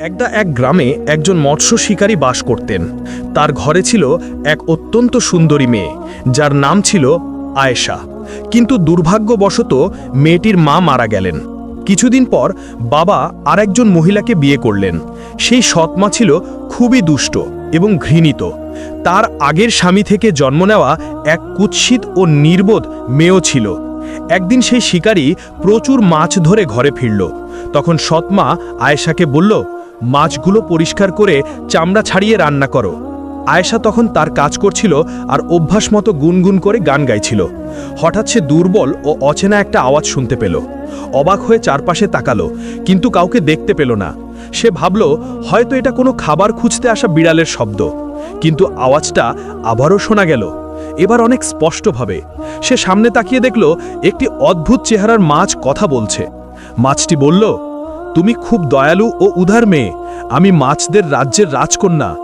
এক গ্রামে একজন মৎস্য শিকারী বাস করতেন। তার ঘরে ছিল এক অত্যন্ত সুন্দরী মেয়ে, যার নাম ছিল আয়েশা। কিন্তু দুর্ভাগ্যবশত মেয়েটির মা মারা গেলেন। কিছুদিন পর বাবা আরেকজন মহিলাকে বিয়ে করলেন। সেই সৎমা ছিল খুবই দুষ্ট এবং ঘৃণিত। তার আগের স্বামী থেকে জন্ম নেওয়া এক কুৎসিত ও নির্বোধ মেয়েও ছিল। একদিন সেই শিকারী প্রচুর মাছ ধরে ঘরে ফিরল। তখন সৎমা আয়েশাকে বলল, মাছগুলো পরিষ্কার করে চামড়া ছাড়িয়ে রান্না করো। আয়েশা তখন তার কাজ করছিল আর অভ্যাস মতো গুনগুন করে গান গাইছিল। হঠাৎ সে দুর্বল ও অচেনা একটা আওয়াজ শুনতে পেল। অবাক হয়ে চারপাশে তাকালো, কিন্তু কাউকে দেখতে পেল না। সে ভাবল হয়তো এটা কোনো খাবার খুঁজতে আসা বিড়ালের শব্দ। কিন্তু আওয়াজটা আবারও শোনা গেল, এবার অনেক স্পষ্টভাবে। সে সামনে তাকিয়ে দেখল একটি অদ্ভুত চেহারার মাছ কথা বলছে। মাছটি বলল, তুমি খুব দয়ালু ও উদার মেয়ে, আমি মাছদের রাজ্যের রাজকন্যা।